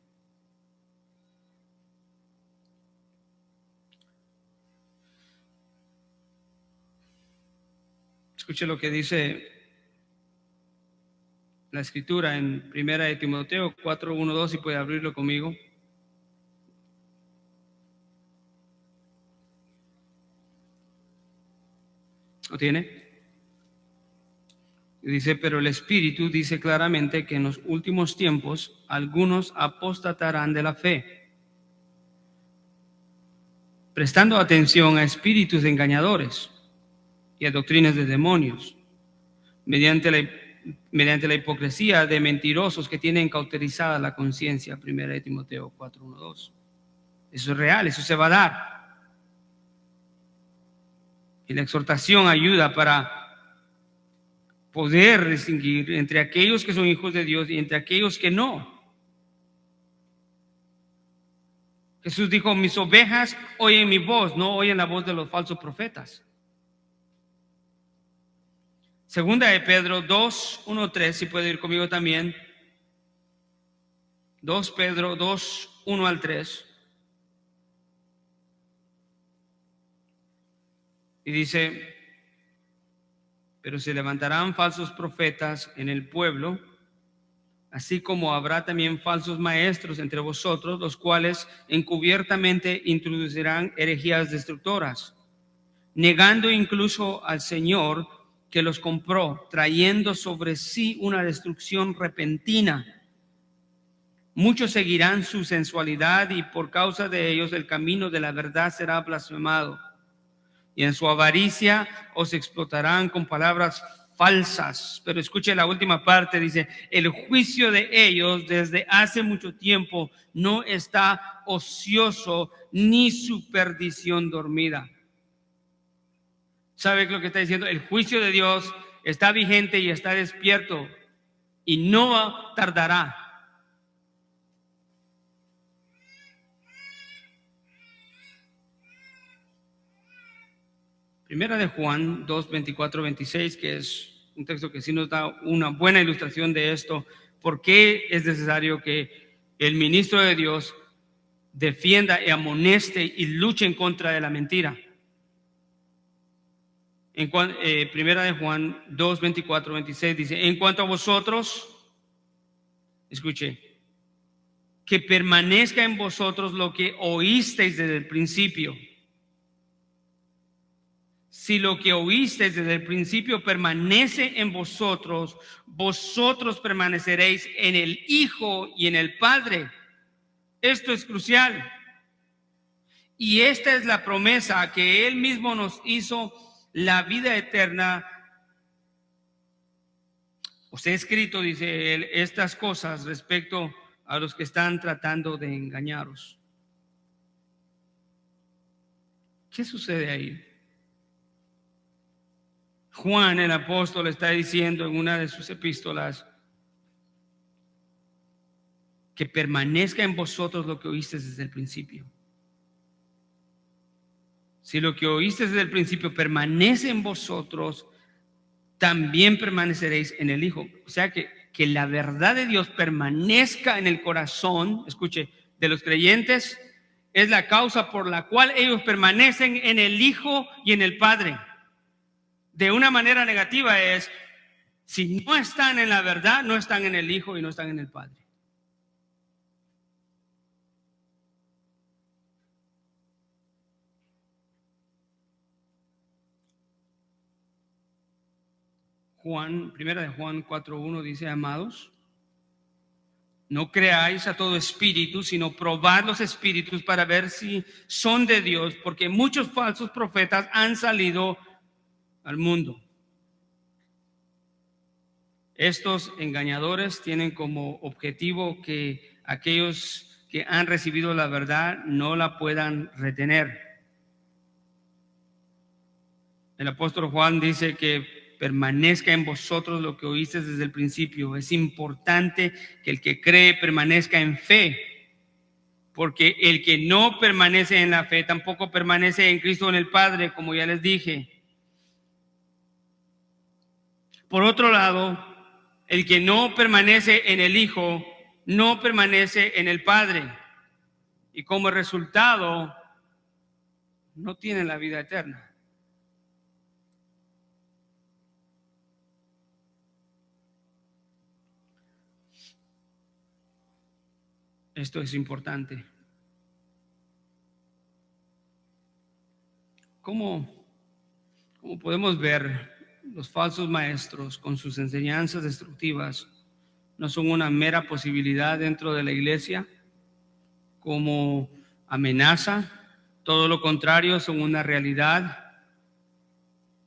Escuche lo que dice la Escritura en 1 de Timoteo 4:1-2, si puede abrirlo conmigo. ¿Lo tiene? Dice, pero el Espíritu dice claramente que en los últimos tiempos algunos apostatarán de la fe, prestando atención a espíritus engañadores y a doctrinas de demonios, mediante la hipocresía de mentirosos que tienen cauterizada la conciencia. 1 de Timoteo 4:1-2. Eso es real, eso se va a dar. Y la exhortación ayuda para poder distinguir entre aquellos que son hijos de Dios y entre aquellos que no. Jesús dijo, mis ovejas oyen mi voz, no oyen la voz de los falsos profetas. Segunda de Pedro 2:1-3, si puede ir conmigo también. 2 Pedro 2:1-3. Y dice, pero se levantarán falsos profetas en el pueblo, así como habrá también falsos maestros entre vosotros, los cuales encubiertamente introducirán herejías destructoras, negando incluso al Señor que los compró, trayendo sobre sí una destrucción repentina. Muchos seguirán su sensualidad y por causa de ellos el camino de la verdad será blasfemado. Y en su avaricia os explotarán con palabras falsas. Pero escuche la última parte, dice, el juicio de ellos desde hace mucho tiempo no está ocioso, ni su perdición dormida. ¿Sabe lo que está diciendo? El juicio de Dios está vigente y está despierto y no tardará. Primera de Juan 2:24-26, que es un texto que sí nos da una buena ilustración de esto. ¿Por qué es necesario que el ministro de Dios defienda y amoneste y luche en contra de la mentira? Primera de Juan 2:24-26 dice, en cuanto a vosotros, escuche, que permanezca en vosotros lo que oísteis desde el principio. Si lo que oísteis desde el principio permanece en vosotros, vosotros permaneceréis en el Hijo y en el Padre. Esto es crucial. Y esta es la promesa que Él mismo nos hizo, la vida eterna. Os he escrito, dice Él, estas cosas respecto a los que están tratando de engañaros. ¿Qué sucede ahí? Juan el apóstol está diciendo en una de sus epístolas que permanezca en vosotros lo que oísteis desde el principio. Si lo que oíste desde el principio permanece en vosotros, también permaneceréis en el Hijo. O sea que la verdad de Dios permanezca en el corazón, escuche, de los creyentes, es la causa por la cual ellos permanecen en el Hijo y en el Padre. De una manera negativa es, si no están en la verdad, no están en el Hijo y no están en el Padre. Primera de Juan 4:1 dice: amados, no creáis a todo espíritu, sino probad los espíritus para ver si son de Dios, porque muchos falsos profetas han salido al mundo. Estos engañadores tienen como objetivo que aquellos que han recibido la verdad no la puedan retener. El apóstol Juan dice que permanezca en vosotros lo que oísteis desde el principio. Es importante que el que cree permanezca en fe, porque el que no permanece en la fe tampoco permanece en Cristo, en el Padre, como ya les dije. Por otro lado, el que no permanece en el Hijo no permanece en el Padre, y como resultado no tiene la vida eterna. Esto es importante. ¿Cómo podemos ver? Los falsos maestros, con sus enseñanzas destructivas, no son una mera posibilidad dentro de la iglesia como amenaza. Todo lo contrario, son una realidad.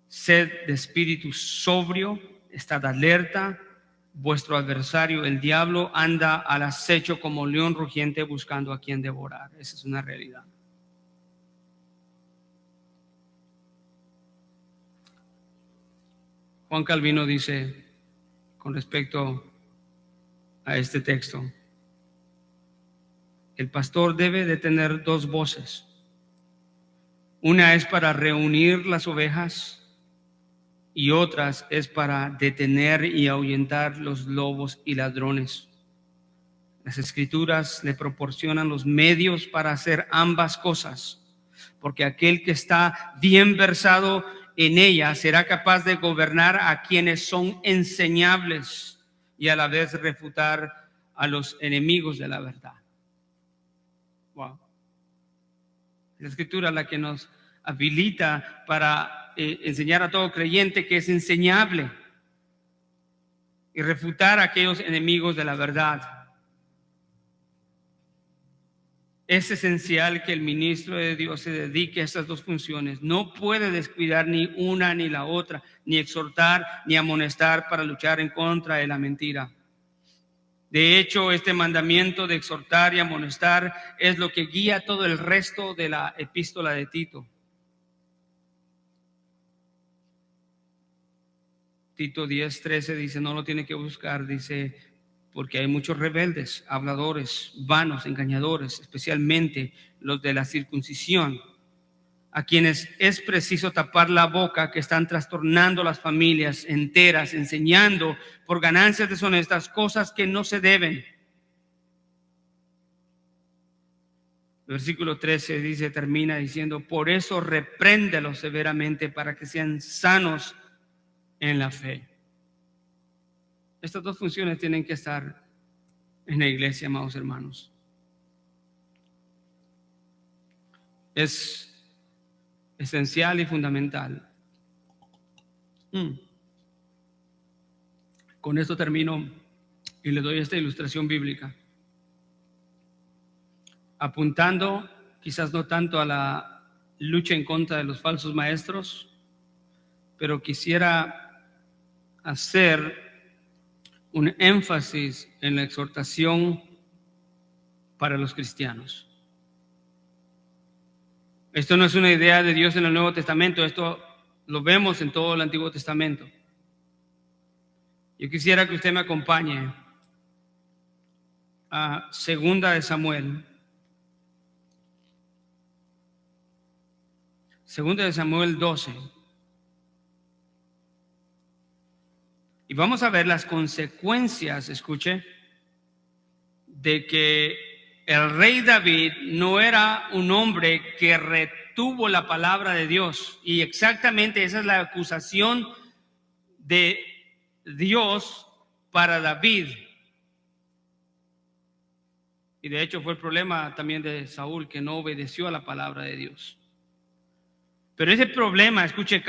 Sed de espíritu sobrio, estad alerta. Vuestro adversario, el diablo, anda al acecho como león rugiente buscando a quien devorar. Esa es una realidad. Juan Calvino dice con respecto a este texto: el pastor debe de tener dos voces. Una es para reunir las ovejas y otras es para detener y ahuyentar los lobos y ladrones. Las Escrituras le proporcionan los medios para hacer ambas cosas, porque aquel que está bien versado en ella será capaz de gobernar a quienes son enseñables y a la vez refutar a los enemigos de la verdad. Wow. La Escritura es la que nos habilita para enseñar a todo creyente que es enseñable y refutar a aquellos enemigos de la verdad. Es esencial que el ministro de Dios se dedique a estas dos funciones. No puede descuidar ni una ni la otra, ni exhortar ni amonestar para luchar en contra de la mentira. De hecho, este mandamiento de exhortar y amonestar es lo que guía todo el resto de la epístola de Tito. Tito 10:13 dice, no lo tiene que buscar, dice, porque hay muchos rebeldes, habladores, vanos, engañadores, especialmente los de la circuncisión, a quienes es preciso tapar la boca, que están trastornando las familias enteras, enseñando por ganancias deshonestas cosas que no se deben. El versículo 13 dice, termina diciendo, por eso repréndelos severamente para que sean sanos en la fe. Estas dos funciones tienen que estar en la iglesia, amados hermanos. Es esencial y fundamental. Con esto termino y le doy esta ilustración bíblica, apuntando quizás no tanto a la lucha en contra de los falsos maestros, pero quisiera hacer un énfasis en la exhortación para los cristianos. Esto no es una idea de Dios en el Nuevo Testamento, esto lo vemos en todo el Antiguo Testamento. Yo quisiera que usted me acompañe a Segunda de Samuel. Segunda de Samuel 12. Y vamos a ver las consecuencias, escuche, de que el rey David no era un hombre que retuvo la palabra de Dios. Y exactamente esa es la acusación de Dios para David. Y de hecho fue el problema también de Saúl, que no obedeció a la palabra de Dios. Pero ese problema, escuche,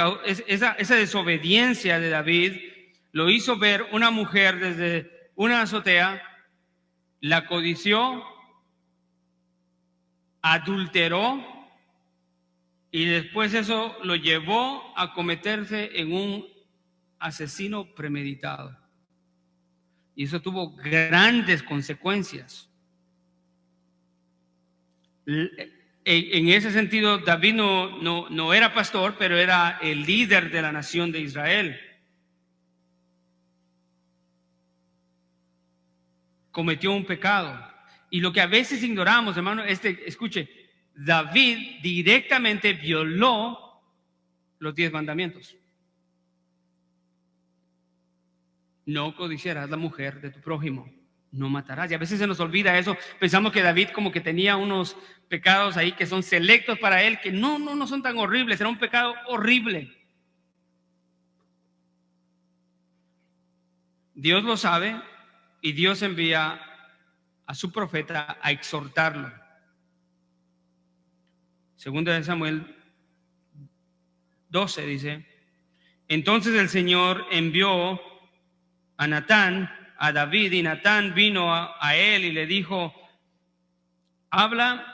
esa desobediencia de David lo hizo ver una mujer desde una azotea, la codició, adulteró, y después eso lo llevó a convertirse en un asesino premeditado. Y eso tuvo grandes consecuencias. En ese sentido, David no era pastor, pero era el líder de la nación de Israel. Cometió un pecado. Y lo que a veces ignoramos, hermano, escuche, David directamente violó los 10 mandamientos. No codiciarás la mujer de tu prójimo, no matarás. Y a veces se nos olvida eso. Pensamos que David como que tenía unos pecados ahí que son selectos para él, que no son tan horribles. Era un pecado horrible. Dios lo sabe y Dios envía a su profeta a exhortarlo. Segunda de Samuel 12 dice: entonces el Señor envió a Natán a David, y Natán vino a él y le dijo: habla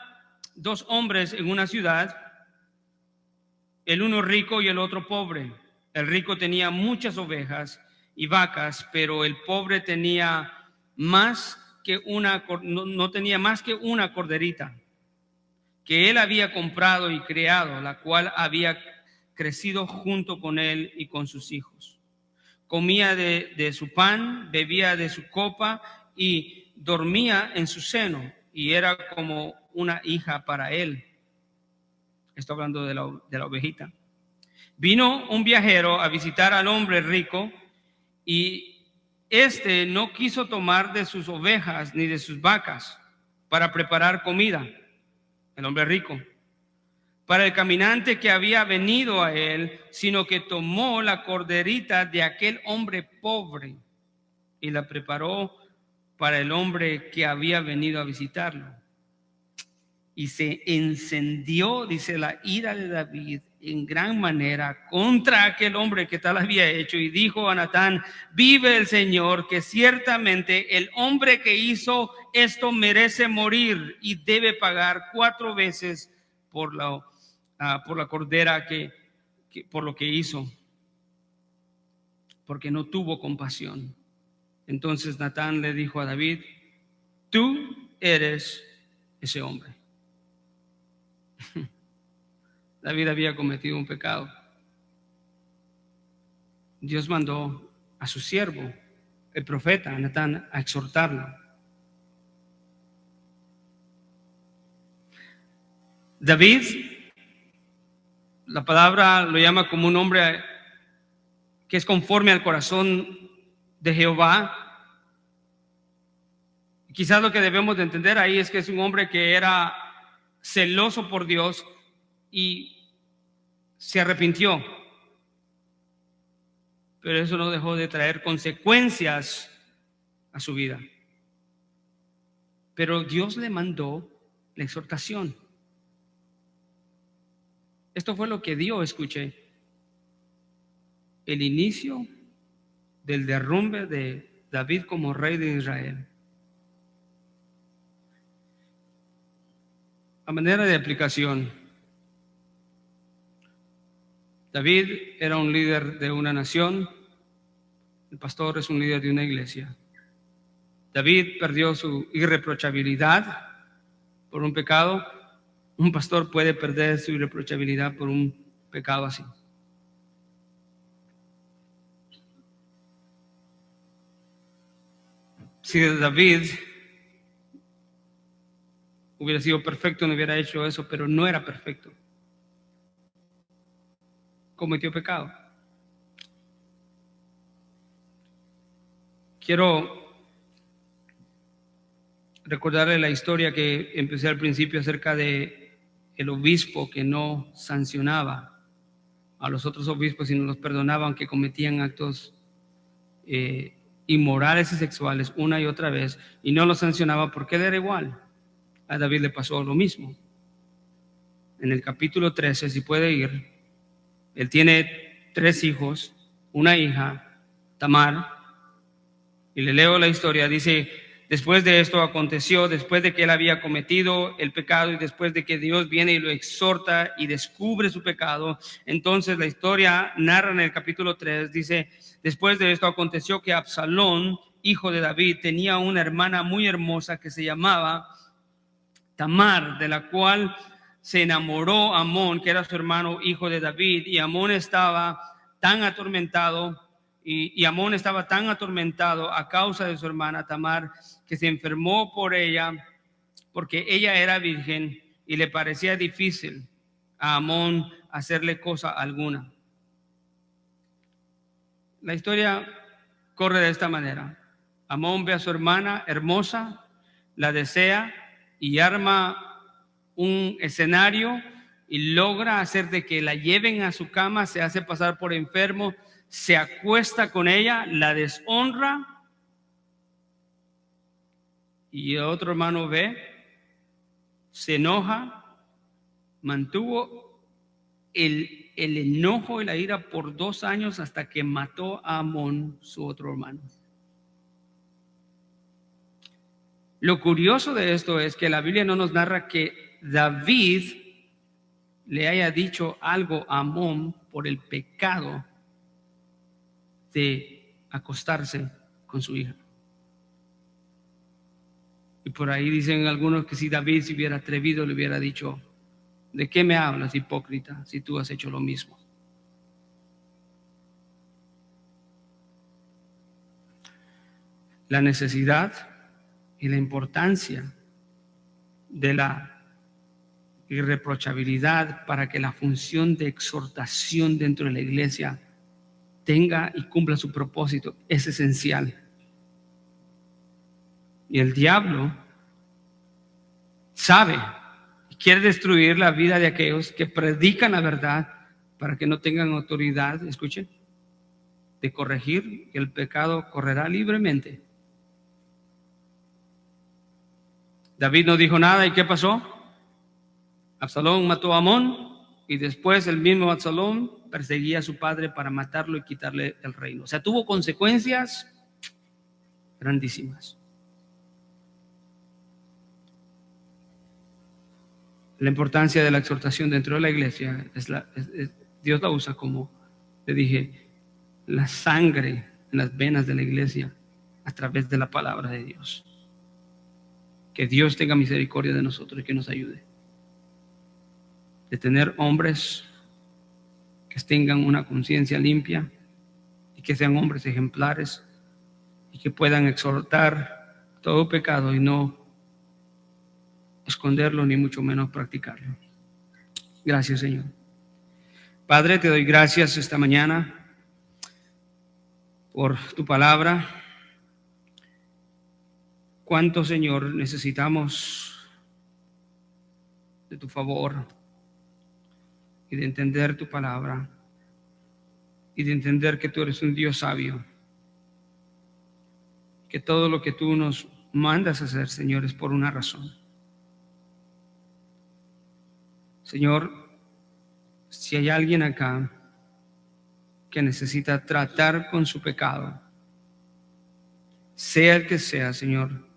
2 hombres en una ciudad, el uno rico y el otro pobre. El rico tenía muchas ovejas y vacas, pero el pobre tenía no tenía más que una corderita que él había comprado y criado, la cual había crecido junto con él y con sus hijos. Comía de su pan, bebía de su copa y dormía en su seno, y era como una hija para él. Estoy hablando de la ovejita. Vino un viajero a visitar al hombre rico, y este no quiso tomar de sus ovejas ni de sus vacas para preparar comida, el hombre rico, para el caminante que había venido a él, sino que tomó la corderita de aquel hombre pobre y la preparó para el hombre que había venido a visitarlo. Y se encendió, dice, la ira de David en gran manera contra aquel hombre que tal había hecho, y dijo a Natán: vive el Señor, que ciertamente el hombre que hizo esto merece morir y debe pagar 4 veces por la cordera por lo que hizo, porque no tuvo compasión. Entonces Natán le dijo a David: tú eres ese hombre. David había cometido un pecado. Dios mandó a su siervo, el profeta Natán, a exhortarlo. David, la palabra lo llama como un hombre que es conforme al corazón de Jehová. Quizás lo que debemos de entender ahí es que es un hombre que era celoso por Dios y se arrepintió, pero eso no dejó de traer consecuencias a su vida. Pero Dios le mandó la exhortación. Esto fue lo que dio, escuché, el inicio del derrumbe de David como rey de Israel. A manera de aplicación, David era un líder de una nación, el pastor es un líder de una iglesia. David perdió su irreprochabilidad por un pecado. Un pastor puede perder su irreprochabilidad por un pecado así. Si David Hubiera sido perfecto, no hubiera hecho eso, pero no era perfecto. Cometió pecado. Quiero recordarle la historia que empecé al principio acerca de el obispo que no sancionaba a los otros obispos y no los perdonaba aunque cometían actos inmorales y sexuales una y otra vez, y no los sancionaba porque él era igual. A David le pasó lo mismo. En el capítulo 13, si puede ir, él tiene 3 hijos, una hija, Tamar, y le leo la historia. Dice: después de esto aconteció, después de que él había cometido el pecado y después de que Dios viene y lo exhorta y descubre su pecado, entonces la historia narra en el capítulo 3, dice: después de esto aconteció que Absalón, hijo de David, tenía una hermana muy hermosa que se llamaba Tamar, de la cual se enamoró Amón, que era su hermano, hijo de David, y Amón estaba tan atormentado y Amón estaba tan atormentado a causa de su hermana Tamar, que se enfermó por ella, porque ella era virgen, y le parecía difícil a Amón hacerle cosa alguna. La historia corre de esta manera. Amón ve a su hermana hermosa, la desea y arma un escenario y logra hacer de que la lleven a su cama, se hace pasar por enfermo, se acuesta con ella, la deshonra, y el otro hermano ve, se enoja, mantuvo el enojo y la ira por 2 años hasta que mató a Amón, su otro hermano. Lo curioso de esto es que la Biblia no nos narra que David le haya dicho algo a Amón por el pecado de acostarse con su hija. Y por ahí dicen algunos que si David se hubiera atrevido, le hubiera dicho: ¿de qué me hablas, hipócrita, si tú has hecho lo mismo? La necesidad y la importancia de la irreprochabilidad para que la función de exhortación dentro de la iglesia tenga y cumpla su propósito es esencial. Y el diablo sabe y quiere destruir la vida de aquellos que predican la verdad para que no tengan autoridad, escuchen, de corregir, y el pecado correrá libremente. David no dijo nada, ¿y qué pasó? Absalón mató a Amón, y después el mismo Absalón perseguía a su padre para matarlo y quitarle el reino. O sea, tuvo consecuencias grandísimas. La importancia de la exhortación dentro de la iglesia Dios la usa, como te dije, la sangre en las venas de la iglesia a través de la palabra de Dios. Que Dios tenga misericordia de nosotros y que nos ayude. De tener hombres que tengan una conciencia limpia y que sean hombres ejemplares y que puedan exhortar todo pecado y no esconderlo ni mucho menos practicarlo. Gracias, Señor. Padre, te doy gracias esta mañana por tu palabra. Cuánto, Señor, necesitamos de tu favor y de entender tu palabra y de entender que tú eres un Dios sabio, que todo lo que tú nos mandas a hacer, Señor, es por una razón. Señor, si hay alguien acá que necesita tratar con su pecado, sea el que sea, Señor,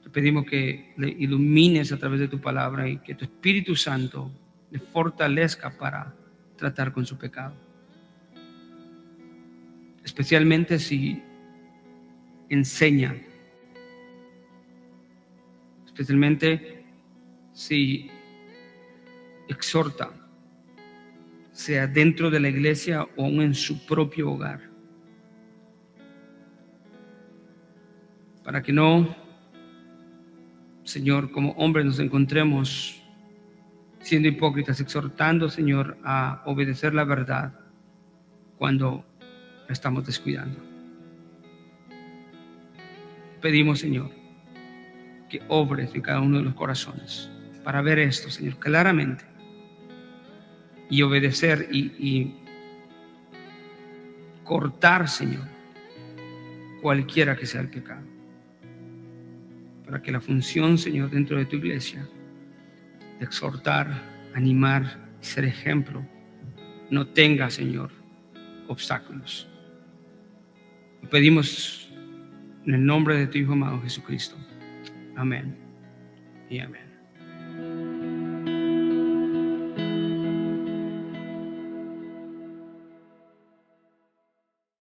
te pedimos que le ilumines a través de tu palabra y que tu Espíritu Santo le fortalezca para tratar con su pecado. Especialmente si enseña, especialmente si exhorta, sea dentro de la iglesia o aún en su propio hogar, para que no Señor, como hombres nos encontremos siendo hipócritas, exhortando, Señor, a obedecer la verdad cuando la estamos descuidando. Pedimos, Señor, que obres en cada uno de los corazones para ver esto, Señor, claramente y obedecer y cortar, Señor, cualquiera que sea el pecado, para que la función, Señor, dentro de tu iglesia, de exhortar, animar y ser ejemplo, no tenga, Señor, obstáculos. Lo pedimos en el nombre de tu Hijo amado Jesucristo. Amén y amén.